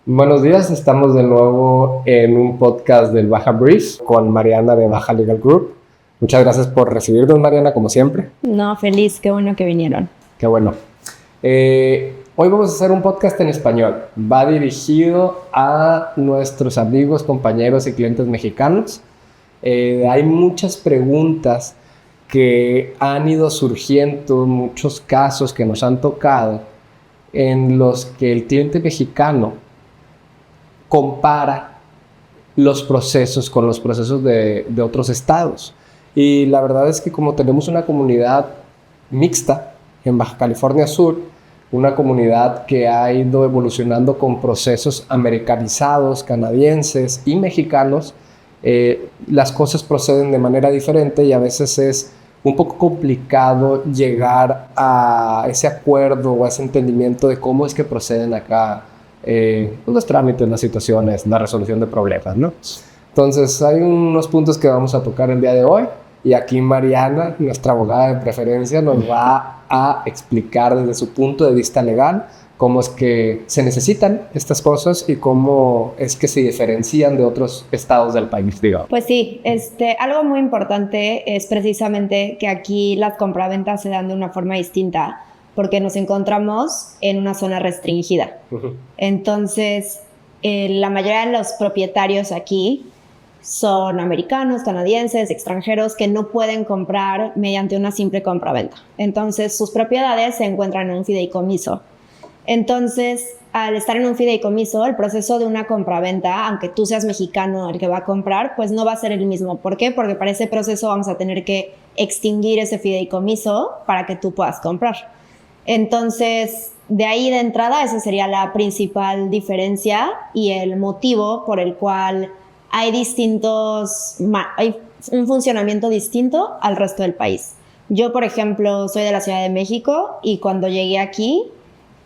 Buenos días, estamos de nuevo en un podcast del Baja Brief con Mariana de Baja Legal Group. Muchas gracias por recibirnos, Mariana, como siempre. No, feliz, qué bueno que vinieron. Qué bueno. Hoy vamos a hacer un podcast en español. Va dirigido a nuestros amigos, compañeros y clientes mexicanos. Hay muchas preguntas que han ido surgiendo, muchos casos que nos han tocado en los que el cliente mexicano compara los procesos con los procesos de otros estados. Y la verdad es que como tenemos una comunidad mixta en Baja California Sur, una comunidad que ha ido evolucionando con procesos americanizados, canadienses y mexicanos, las cosas proceden de manera diferente y a veces es un poco complicado llegar a ese acuerdo o a ese entendimiento de cómo es que proceden acá los trámites, las situaciones, la resolución de problemas, ¿no? Entonces hay unos puntos que vamos a tocar el día de hoy y aquí Mariana, nuestra abogada de preferencia, nos va a explicar desde su punto de vista legal cómo es que se necesitan estas cosas y cómo es que se diferencian de otros estados del país, digamos. Pues sí, algo muy importante es precisamente que aquí las compraventas se dan de una forma distinta porque nos encontramos en una zona restringida. Entonces, la mayoría de los propietarios aquí son americanos, canadienses, extranjeros que no pueden comprar mediante una simple compraventa. Entonces, sus propiedades se encuentran en un fideicomiso. Entonces, al estar en un fideicomiso, el proceso de una compraventa, aunque tú seas mexicano el que va a comprar, pues no va a ser el mismo. ¿Por qué? Porque para ese proceso vamos a tener que extinguir ese fideicomiso para que tú puedas comprar. Entonces, de ahí de entrada, esa sería la principal diferencia y el motivo por el cual hay un funcionamiento distinto al resto del país. Yo, por ejemplo, soy de la Ciudad de México y cuando llegué aquí,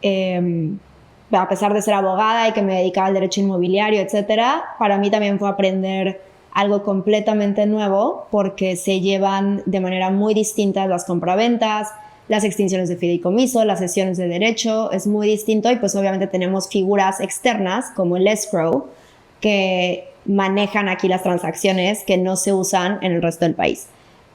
a pesar de ser abogada y que me dedicaba al derecho inmobiliario, etcétera, para mí también fue aprender algo completamente nuevo porque se llevan de manera muy distinta las compraventas, las extinciones de fideicomiso, las cesiones de derecho, es muy distinto y pues obviamente tenemos figuras externas como el escrow que manejan aquí las transacciones que no se usan en el resto del país.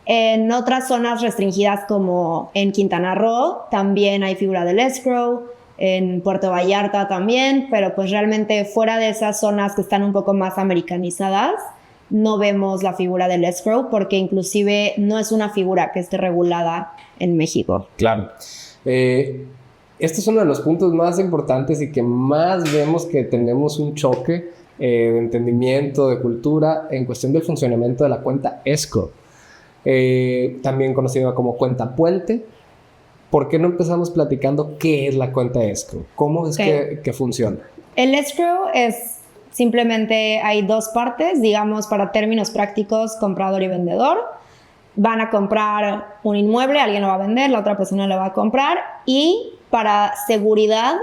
En otras zonas restringidas como en Quintana Roo también hay figura del escrow, en Puerto Vallarta también, pero pues realmente fuera de esas zonas que están un poco más americanizadas, no vemos la figura del escrow porque inclusive no es una figura que esté regulada en México. Claro. Este es uno de los puntos más importantes y que más vemos que tenemos un choque de entendimiento, de cultura, en cuestión del funcionamiento de la cuenta escrow, también conocida como cuenta puente. ¿Por qué no empezamos platicando qué es la cuenta escrow? ¿Cómo es que funciona? El escrow es simplemente, hay dos partes, digamos, para términos prácticos, comprador y vendedor. Van a comprar un inmueble, alguien lo va a vender, la otra persona lo va a comprar, y para seguridad,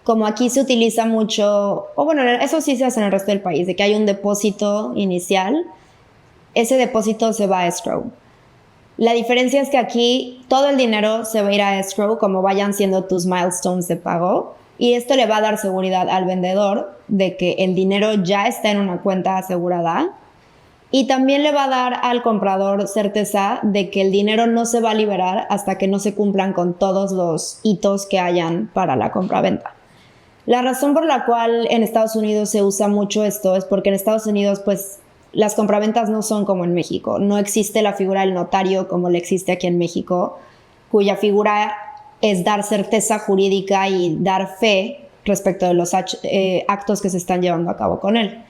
como aquí se utiliza mucho, o bueno, eso sí se hace en el resto del país, de que hay un depósito inicial, ese depósito se va a escrow. La diferencia es que aquí todo el dinero se va a ir a escrow como vayan siendo tus milestones de pago, y esto le va a dar seguridad al vendedor de que el dinero ya está en una cuenta asegurada, y también le va a dar al comprador certeza de que el dinero no se va a liberar hasta que no se cumplan con todos los hitos que hayan para la compraventa. La razón por la cual en Estados Unidos se usa mucho esto es porque en Estados Unidos pues las compraventas no son como en México. No existe la figura del notario como le existe aquí en México, cuya figura es dar certeza jurídica y dar fe respecto de los actos que se están llevando a cabo con él.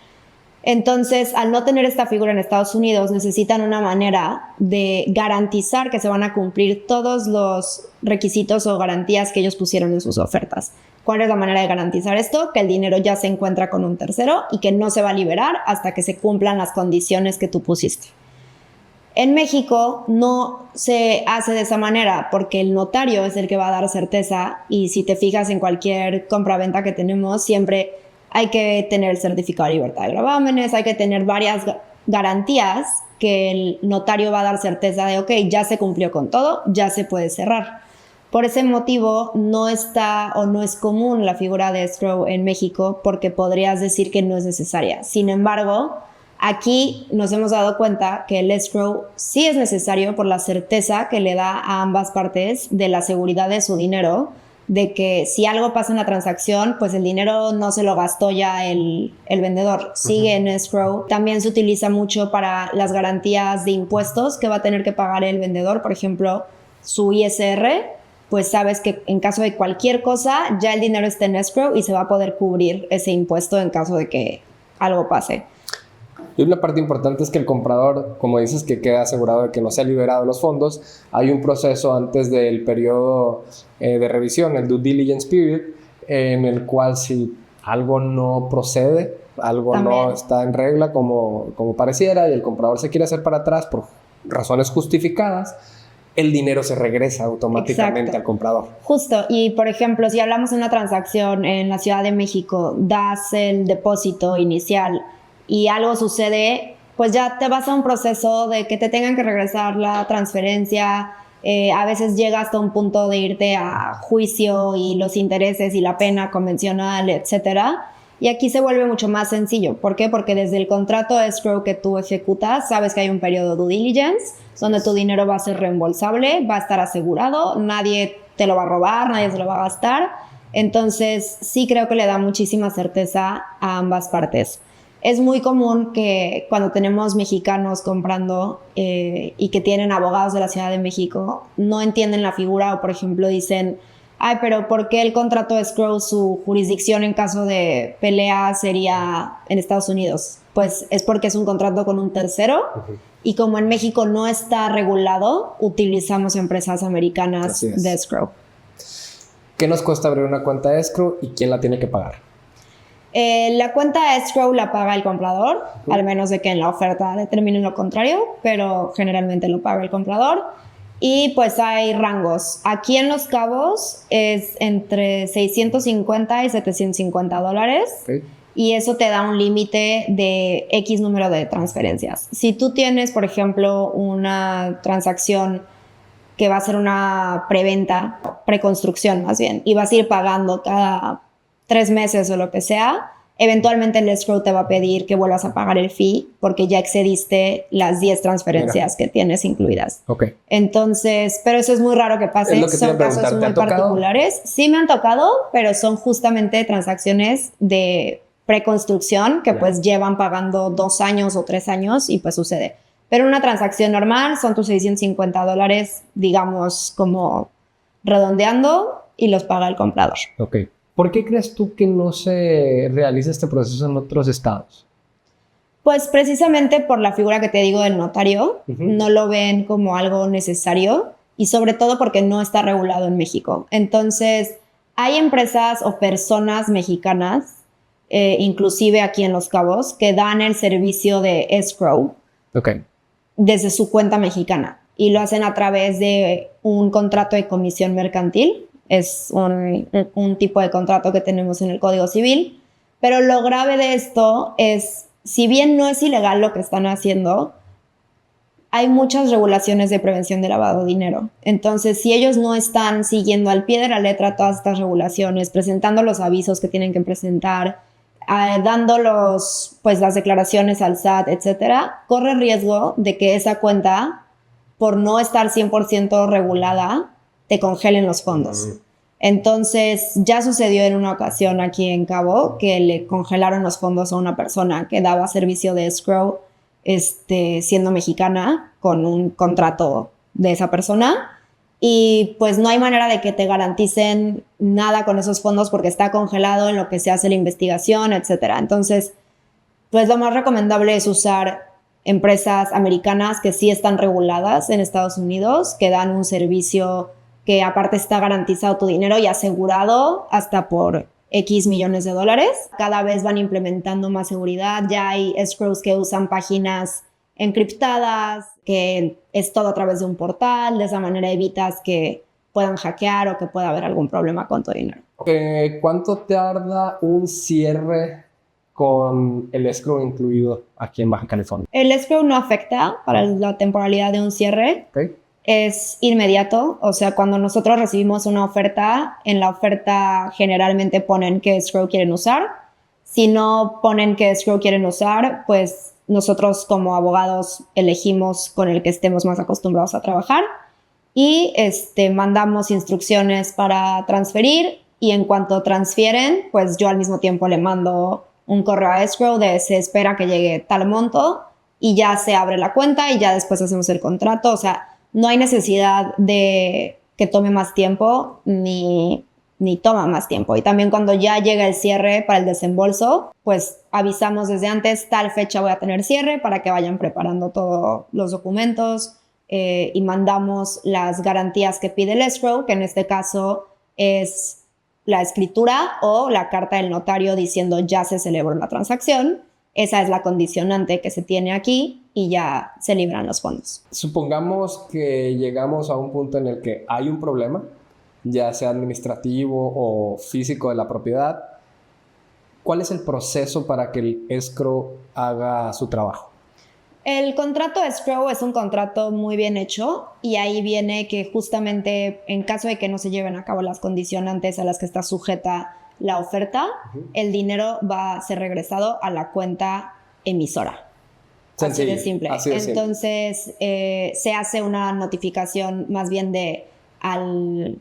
Entonces, al no tener esta figura en Estados Unidos, necesitan una manera de garantizar que se van a cumplir todos los requisitos o garantías que ellos pusieron en sus ofertas. ¿Cuál es la manera de garantizar esto? Que el dinero ya se encuentra con un tercero y que no se va a liberar hasta que se cumplan las condiciones que tú pusiste. En México no se hace de esa manera porque el notario es el que va a dar certeza, y si te fijas en cualquier compraventa que tenemos, siempre hay que tener el certificado de libertad de gravámenes, hay que tener varias garantías que el notario va a dar certeza de, ok, ya se cumplió con todo, ya se puede cerrar. Por ese motivo no está o no es común la figura de escrow en México porque podrías decir que no es necesaria. Sin embargo, aquí nos hemos dado cuenta que el escrow sí es necesario por la certeza que le da a ambas partes de la seguridad de su dinero, de que si algo pasa en la transacción, pues el dinero no se lo gastó ya el vendedor, sigue en escrow. También se utiliza mucho para las garantías de impuestos que va a tener que pagar el vendedor, por ejemplo, su ISR, pues sabes que en caso de cualquier cosa, ya el dinero está en escrow y se va a poder cubrir ese impuesto en caso de que algo pase. Y una parte importante es que el comprador, como dices, que queda asegurado de que no se ha liberado los fondos. Hay un proceso antes del periodo de revisión, el due diligence period, en el cual si algo no procede, algo También no está en regla como pareciera y el comprador se quiere hacer para atrás por razones justificadas, el dinero se regresa automáticamente al comprador. Justo, y por ejemplo, si hablamos de una transacción en la Ciudad de México, das el depósito inicial y algo sucede, pues ya te vas a un proceso de que te tengan que regresar la transferencia. A veces llega hasta un punto de irte a juicio y los intereses y la pena convencional, etcétera. Y aquí se vuelve mucho más sencillo. ¿Por qué? Porque desde el contrato de escrow que tú ejecutas, sabes que hay un periodo de due diligence donde tu dinero va a ser reembolsable, va a estar asegurado, nadie te lo va a robar, nadie se lo va a gastar. Entonces, sí creo que le da muchísima certeza a ambas partes. Es muy común que cuando tenemos mexicanos comprando y que tienen abogados de la Ciudad de México, no entienden la figura o, por ejemplo, dicen, ay, pero ¿por qué el contrato de escrow, su jurisdicción en caso de pelea sería en Estados Unidos? Pues es porque es un contrato con un tercero y como en México no está regulado, utilizamos empresas americanas de escrow. ¿Qué nos cuesta abrir una cuenta de escrow y quién la tiene que pagar? La cuenta escrow la paga el comprador, al menos de que en la oferta determinen lo contrario, pero generalmente lo paga el comprador. Y pues hay rangos. Aquí en Los Cabos es entre $650 y $750. Okay. Y eso te da un límite de X número de transferencias. Si tú tienes, por ejemplo, una transacción que va a ser una preventa, preconstrucción más bien, y vas a ir pagando cada 3 meses o lo que sea, eventualmente el escrow te va a pedir que vuelvas a pagar el fee porque ya excediste las 10 transferencias que tienes incluidas. Okay. Entonces, pero eso es muy raro que pase. Son casos muy particulares. Sí me han tocado, pero son justamente transacciones de preconstrucción que pues llevan pagando 2 años o 3 años y pues sucede. Pero una transacción normal son tus $650, digamos, como redondeando, y los paga el comprador. Ok. ¿Por qué crees tú que no se realiza este proceso en otros estados? Pues precisamente por la figura que te digo del notario, no lo ven como algo necesario y sobre todo porque no está regulado en México. Entonces, hay empresas o personas mexicanas, inclusive aquí en Los Cabos, que dan el servicio de escrow desde su cuenta mexicana y lo hacen a través de un contrato de comisión mercantil. Es un tipo de contrato que tenemos en el Código Civil, pero lo grave de esto es, si bien no es ilegal lo que están haciendo, hay muchas regulaciones de prevención de lavado de dinero. Entonces, si ellos no están siguiendo al pie de la letra todas estas regulaciones, presentando los avisos que tienen que presentar, dando las declaraciones al SAT, etcétera, corre riesgo de que esa cuenta, por no estar 100% regulada, te congelen los fondos. Entonces, ya sucedió en una ocasión aquí en Cabo que le congelaron los fondos a una persona que daba servicio de escrow siendo mexicana con un contrato de esa persona y pues no hay manera de que te garanticen nada con esos fondos porque está congelado en lo que se hace la investigación, etcétera. Entonces, pues lo más recomendable es usar empresas americanas que sí están reguladas en Estados Unidos, que dan un servicio que aparte está garantizado tu dinero y asegurado hasta por X millones de dólares. Cada vez van implementando más seguridad. Ya hay escrows que usan páginas encriptadas, que es todo a través de un portal. De esa manera evitas que puedan hackear o que pueda haber algún problema con tu dinero. ¿Cuánto tarda un cierre con el escrow incluido aquí en Baja California? El escrow no afecta para la temporalidad de un cierre. es inmediato, o sea, cuando nosotros recibimos una oferta, en la oferta generalmente ponen qué escrow quieren usar. Si no ponen qué escrow quieren usar, pues nosotros como abogados elegimos con el que estemos más acostumbrados a trabajar y mandamos instrucciones para transferir, y en cuanto transfieren, pues yo al mismo tiempo le mando un correo a escrow de se espera que llegue tal monto y ya se abre la cuenta y ya después hacemos el contrato. O sea, no hay necesidad de que tome más tiempo ni toma más tiempo. Y también cuando ya llega el cierre para el desembolso, pues avisamos desde antes, tal fecha voy a tener cierre, para que vayan preparando todos los documentos, y mandamos las garantías que pide el escrow, que en este caso es la escritura o la carta del notario diciendo ya se celebró la transacción. Esa es la condicionante que se tiene aquí y ya se libran los fondos. Supongamos que llegamos a un punto en el que hay un problema, ya sea administrativo o físico de la propiedad. ¿Cuál es el proceso para que el escrow haga su trabajo? El contrato de escrow es un contrato muy bien hecho, y ahí viene que justamente en caso de que no se lleven a cabo las condicionantes a las que está sujeta la oferta, el dinero va a ser regresado a la cuenta emisora. Sencillo, así de simple. Entonces se hace una notificación más bien al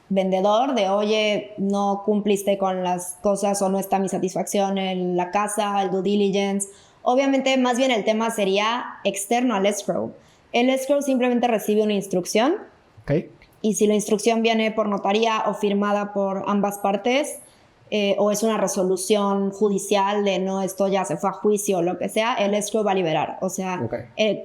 vendedor de oye, no cumpliste con las cosas o no está mi satisfacción en la casa, el due diligence. Obviamente, más bien el tema sería externo al escrow. El escrow simplemente recibe una instrucción. Okay. Y si la instrucción viene por notaría o firmada por ambas partes, o es una resolución judicial de no, esto ya se fue a juicio o lo que sea, el escrow va a liberar. O sea,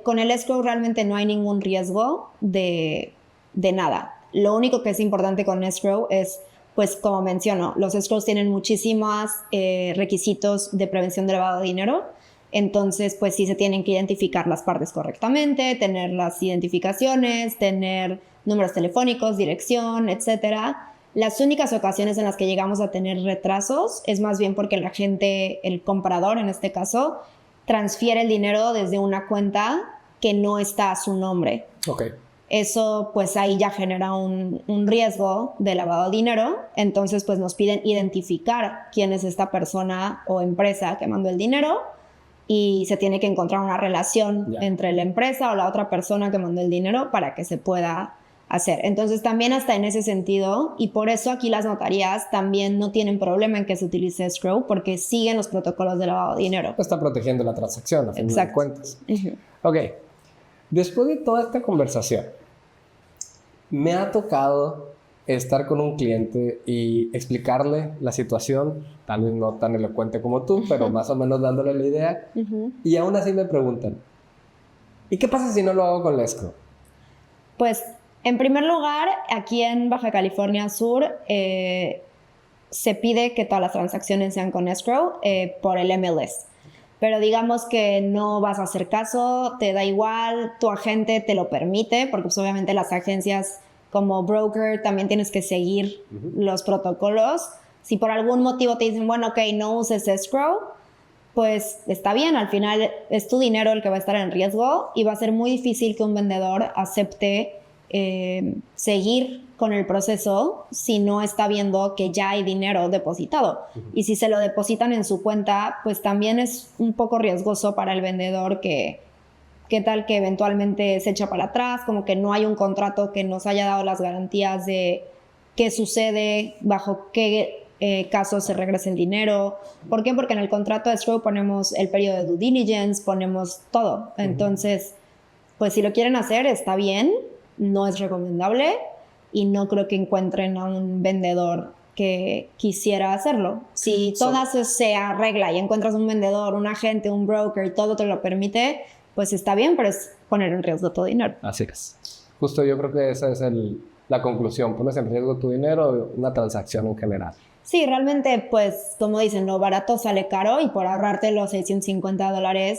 con el escrow realmente no hay ningún riesgo de nada. Lo único que es importante con escrow es, pues como menciono, los escrows tienen muchísimos requisitos de prevención de lavado de dinero. Entonces, pues sí se tienen que identificar las partes correctamente, tener las identificaciones, tener números telefónicos, dirección, etcétera. Las únicas ocasiones en las que llegamos a tener retrasos es más bien porque la gente, el comprador en este caso, transfiere el dinero desde una cuenta que no está a su nombre. Okay. Eso pues ahí ya genera un riesgo de lavado de dinero. Entonces pues nos piden identificar quién es esta persona o empresa que mandó el dinero, y se tiene que encontrar una relación entre la empresa o la otra persona que mandó el dinero para que se pueda hacer. Entonces también hasta en ese sentido, y por eso aquí las notarías también no tienen problema en que se utilice escrow, porque siguen los protocolos de lavado de dinero. Está protegiendo la transacción, a fin de cuentas. Ok, después de toda esta conversación, me ha tocado estar con un cliente y explicarle la situación, tal vez no tan elocuente como tú, pero más o menos dándole la idea, y aún así me preguntan, ¿y qué pasa si no lo hago con la escrow? Pues, en primer lugar, aquí en Baja California Sur se pide que todas las transacciones sean con escrow por el MLS. Pero digamos que no vas a hacer caso, te da igual, tu agente te lo permite, porque pues obviamente las agencias como broker también tienes que seguir los protocolos. Si por algún motivo te dicen, bueno, ok, no uses escrow, pues está bien, al final es tu dinero el que va a estar en riesgo y va a ser muy difícil que un vendedor acepte seguir con el proceso si no está viendo que ya hay dinero depositado. Y si se lo depositan en su cuenta, pues también es un poco riesgoso para el vendedor que qué tal que eventualmente se echa para atrás, como que no hay un contrato que nos haya dado las garantías de qué sucede, bajo qué casos se regresa el dinero. ¿Por qué? Porque en el contrato de escrow ponemos el periodo de due diligence, ponemos todo. Entonces, pues si lo quieren hacer, está bien, no es recomendable y no creo que encuentren a un vendedor que quisiera hacerlo. Si todo se arregla y encuentras un vendedor, un agente, un broker y todo te lo permite, pues está bien, pero es poner en riesgo tu dinero. Así es. Justo yo creo que esa es la conclusión. Pones en riesgo tu dinero, una transacción en general. Sí, realmente, pues, como dicen, lo barato sale caro y por ahorrarte los $650,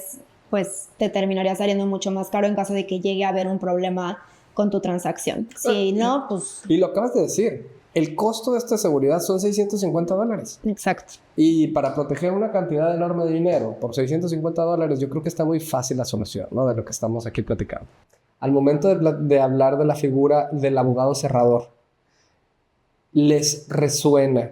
pues te terminaría saliendo mucho más caro en caso de que llegue a haber un problema con tu transacción. Si no, pues... Y lo acabas de decir. El costo de esta seguridad son $650. Exacto. Y para proteger una cantidad enorme de dinero por $650, yo creo que está muy fácil la solución, ¿no? De lo que estamos aquí platicando. al momento de hablar de la figura del abogado cerrador, les resuena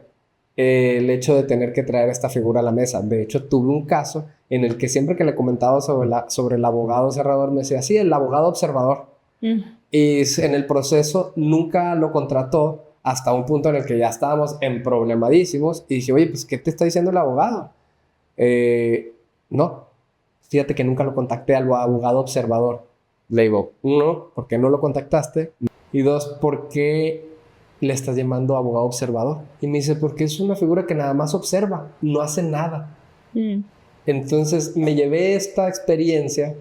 el hecho de tener que traer esta figura a la mesa. De hecho, tuve un caso en el que siempre que le comentaba sobre el abogado cerrador, me decía, sí, el abogado observador. Y en el proceso nunca lo contrató hasta un punto en el que ya estábamos emproblemadísimos y dije, oye, pues, ¿qué te está diciendo el abogado? No, fíjate que nunca lo contacté al abogado observador. Le digo, 1, ¿por qué no lo contactaste? Y 2, ¿por qué le estás llamando abogado observador? Y me dice, porque es una figura que nada más observa, no hace nada. Entonces me llevé esta experiencia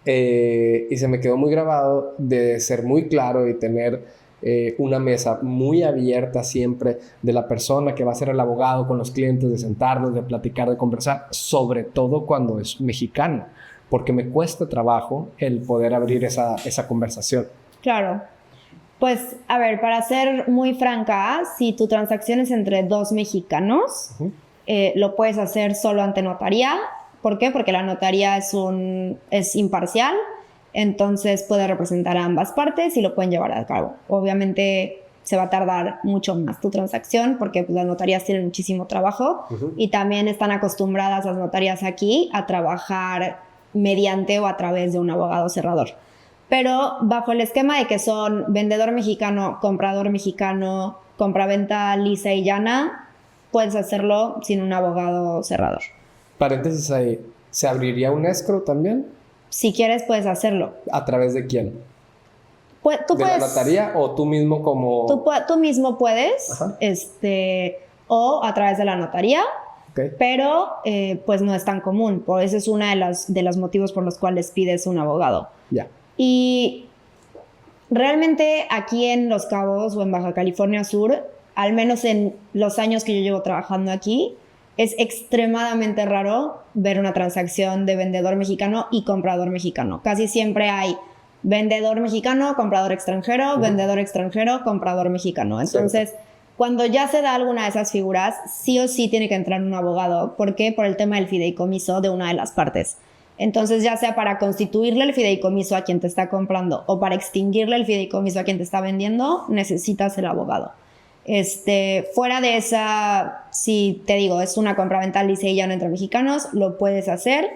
y se me quedó muy grabado de ser muy claro y tener una mesa muy abierta siempre de la persona que va a ser el abogado con los clientes, de sentarnos, de platicar, de conversar, sobre todo cuando es mexicano, porque me cuesta trabajo el poder abrir esa conversación. Claro. Pues, a ver, para ser muy franca, si tu transacción es entre 2 mexicanos, lo puedes hacer solo ante notaría. ¿Por qué? Porque la notaría es imparcial, entonces puede representar a ambas partes y lo pueden llevar a cabo. Obviamente se va a tardar mucho más tu transacción porque pues, las notarías tienen muchísimo trabajo y también están acostumbradas las notarías aquí a trabajar mediante o a través de un abogado cerrador. Pero bajo el esquema de que son vendedor mexicano, comprador mexicano, compraventa lisa y llana, puedes hacerlo sin un abogado cerrador. Paréntesis ahí, ¿se abriría un escrow también? Si quieres, puedes hacerlo. ¿A través de quién? ¿Tú ¿De la notaría o tú mismo como...? Tú mismo puedes, o a través de la notaría, pero pues no es tan común. Por eso es una de los motivos por los cuales pides un abogado. Ya. Y realmente aquí en Los Cabos o en Baja California Sur, al menos en los años que yo llevo trabajando aquí, es extremadamente raro ver una transacción de vendedor mexicano y comprador mexicano. Casi siempre hay vendedor mexicano, comprador extranjero, vendedor extranjero, comprador mexicano. Entonces, cuando ya se da alguna de esas figuras, sí o sí tiene que entrar un abogado. ¿Por qué? Por el tema del fideicomiso de una de las partes. Entonces, ya sea para constituirle el fideicomiso a quien te está comprando o para extinguirle el fideicomiso a quien te está vendiendo, necesitas el abogado. Fuera de esa, si te digo, es una compraventa lisa y llana entre mexicanos, lo puedes hacer.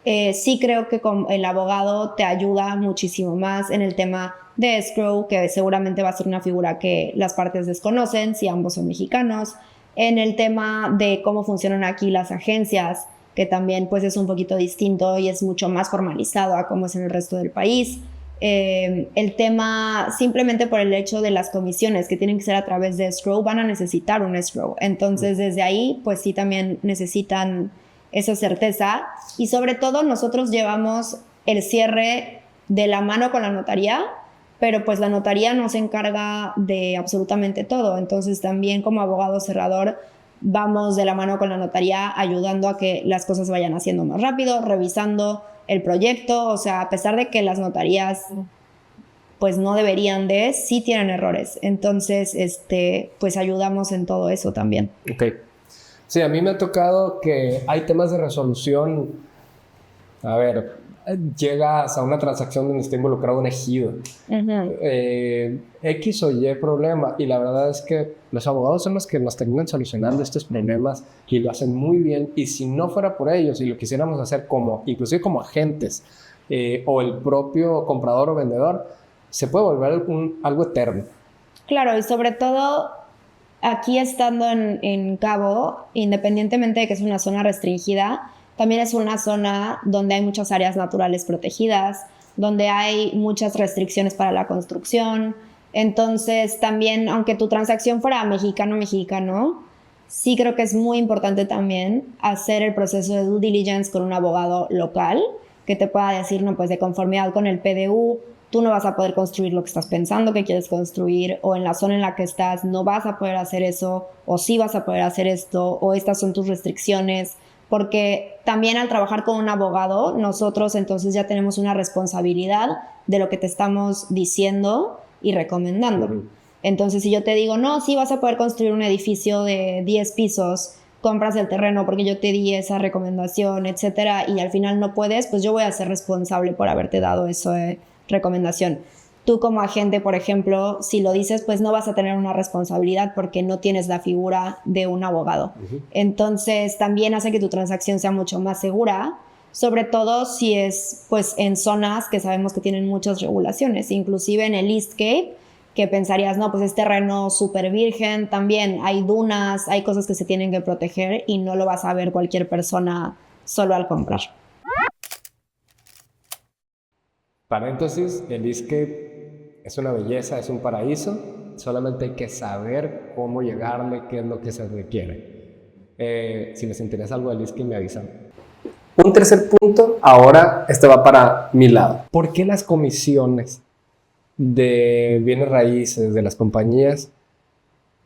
Sí creo que el abogado te ayuda muchísimo más en el tema de escrow, que seguramente va a ser una figura que las partes desconocen si ambos son mexicanos. En el tema de cómo funcionan aquí las agencias, que también pues es un poquito distinto y es mucho más formalizado a cómo es en el resto del país. El tema, simplemente por el hecho de las comisiones que tienen que ser a través de escrow, van a necesitar un escrow. Entonces desde ahí pues sí también necesitan esa certeza, y sobre todo nosotros llevamos el cierre de la mano con la notaría, pero pues la notaría no se encarga de absolutamente todo. Entonces también como abogado cerrador vamos de la mano con la notaría ayudando a que las cosas vayan haciendo más rápido, revisando el proyecto. O sea, a pesar de que las notarías pues no deberían de, sí tienen errores. Entonces, pues ayudamos en todo eso también. Ok. Sí, a mí me ha tocado que hay temas de resolución. A ver, llegas a una transacción donde está involucrado un ejido. X o Y problema. Y la verdad es que los abogados son los que nos terminan solucionando estos problemas y lo hacen muy bien. Y si no fuera por ellos y lo quisiéramos hacer inclusive como agentes o el propio comprador o vendedor, se puede volver algo eterno. Claro, y sobre todo aquí estando en Cabo, independientemente de que es una zona restringida, también es una zona donde hay muchas áreas naturales protegidas, donde hay muchas restricciones para la construcción. Entonces también, aunque tu transacción fuera mexicano, sí creo que es muy importante también hacer el proceso de due diligence con un abogado local que te pueda decir, no, pues de conformidad con el PDU, tú no vas a poder construir lo que estás pensando que quieres construir, o en la zona en la que estás no vas a poder hacer eso, o sí vas a poder hacer esto, o estas son tus restricciones. Porque también al trabajar con un abogado, nosotros entonces ya tenemos una responsabilidad de lo que te estamos diciendo y recomendando. Entonces, si yo te digo, no, sí vas a poder construir un edificio de 10 pisos compras el terreno porque yo te di esa recomendación, etcétera, y al final no puedes, pues yo voy a ser responsable por haberte dado esa recomendación. Tú como agente, por ejemplo, si lo dices, pues no vas a tener una responsabilidad porque no tienes la figura de un abogado. Entonces, también hace que tu transacción sea mucho más segura, sobre todo si es pues en zonas que sabemos que tienen muchas regulaciones, inclusive en el East Cape, que pensarías, no, pues es terreno súper virgen, también hay dunas, hay cosas que se tienen que proteger y no lo vas a ver cualquier persona solo al comprar. Paréntesis, el East Cape es una belleza, es un paraíso, solamente hay que saber cómo llegarle, qué es lo que se requiere. Si les interesa algo del East Cape, me avisan. Un tercer punto, ahora este va para mi lado. ¿Por qué las comisiones de bienes raíces de las compañías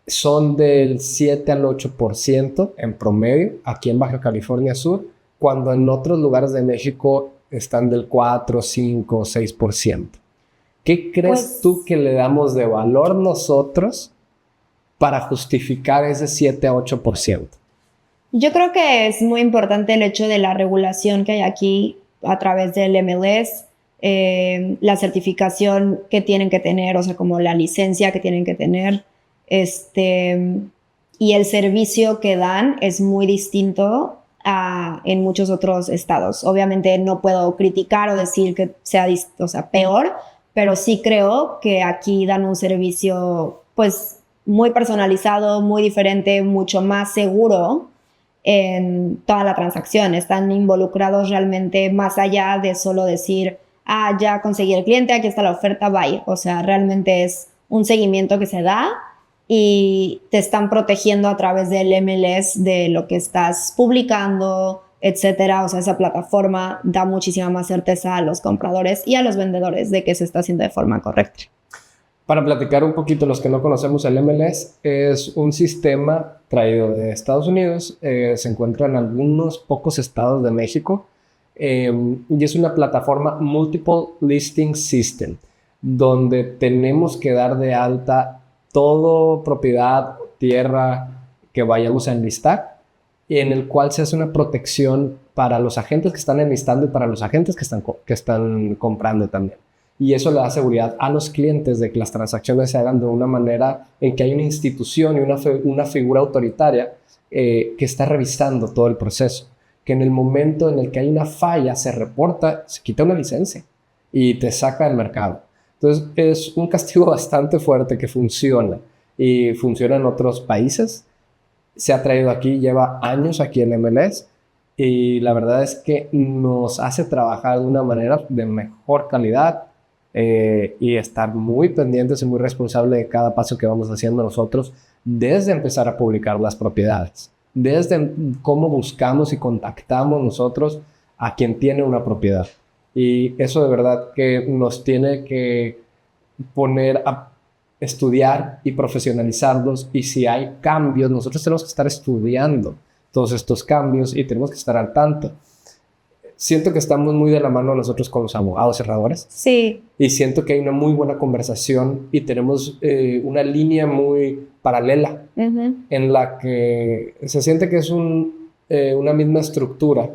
son del 7 al 8% en promedio aquí en Baja California Sur, cuando en otros lugares de México están del 4, 5, 6%? ¿Qué crees tú que le damos de valor nosotros para justificar ese 7 a 8%? Yo creo que es muy importante el hecho de la regulación que hay aquí a través del MLS, la certificación que tienen que tener, o sea, como la licencia que tienen que tener, y el servicio que dan es muy distinto en muchos otros estados. Obviamente no puedo criticar o decir que sea, peor, pero sí creo que aquí dan un servicio pues muy personalizado, muy diferente, mucho más seguro en toda la transacción. Están involucrados realmente más allá de solo decir, ya conseguí el cliente, aquí está la oferta, bye. O sea, realmente es un seguimiento que se da y te están protegiendo a través del MLS de lo que estás publicando, etcétera. O sea, esa plataforma da muchísima más certeza a los compradores y a los vendedores de que se está haciendo de forma correcta. Para platicar un poquito, los que no conocemos, el MLS es un sistema traído de Estados Unidos, se encuentra en algunos pocos estados de México, y es una plataforma Multiple Listing System, donde tenemos que dar de alta toda propiedad, tierra que vayamos a enlistar, y en el cual se hace una protección para los agentes que están enlistando y para los agentes que están comprando también. Y eso le da seguridad a los clientes de que las transacciones se hagan de una manera en que hay una institución y una figura autoritaria que está revisando todo el proceso. Que en el momento en el que hay una falla se reporta, se quita una licencia y te saca del mercado. Entonces es un castigo bastante fuerte que funciona y funciona en otros países. Se ha traído aquí, lleva años aquí en MLS y la verdad es que nos hace trabajar de una manera de mejor calidad. Y estar muy pendientes y muy responsables de cada paso que vamos haciendo nosotros desde empezar a publicar las propiedades, desde cómo buscamos y contactamos nosotros a quien tiene una propiedad. Y eso de verdad que nos tiene que poner a estudiar y profesionalizarlos, y si hay cambios, nosotros tenemos que estar estudiando todos estos cambios y tenemos que estar al tanto. Siento que estamos muy de la mano nosotros con los abogados cerradores. Sí. Y siento que hay una muy buena conversación y tenemos una línea muy paralela en la que se siente que es una misma estructura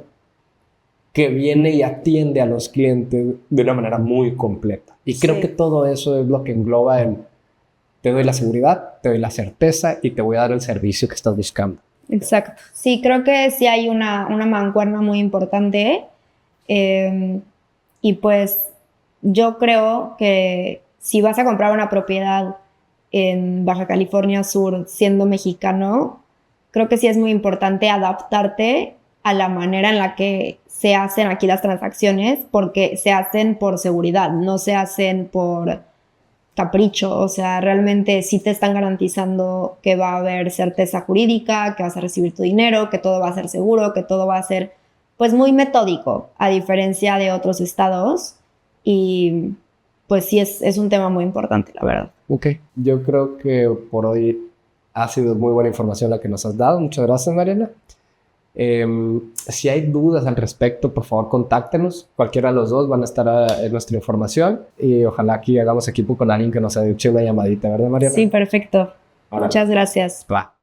que viene y atiende a los clientes de una manera muy completa. Y creo que todo eso es lo que engloba el te doy la seguridad, te doy la certeza y te voy a dar el servicio que estás buscando. Exacto. Sí, creo que sí hay una mancuerna muy importante. Y pues yo creo que si vas a comprar una propiedad en Baja California Sur siendo mexicano, creo que sí es muy importante adaptarte a la manera en la que se hacen aquí las transacciones, porque se hacen por seguridad, no se hacen por capricho. O sea, realmente sí te están garantizando que va a haber certeza jurídica, que vas a recibir tu dinero, que todo va a ser seguro, que todo va a ser pues muy metódico, a diferencia de otros estados. Y pues sí es un tema muy importante, la verdad. Ok, yo creo que por hoy ha sido muy buena información la que nos has dado. Muchas gracias, Mariana. Si hay dudas al respecto, por favor, contáctenos. Cualquiera de los dos van a estar en nuestra información. Y ojalá aquí hagamos equipo con alguien que nos eche una llamadita, ¿verdad, Mariana? Sí, perfecto. Ahora, muchas gracias. Va.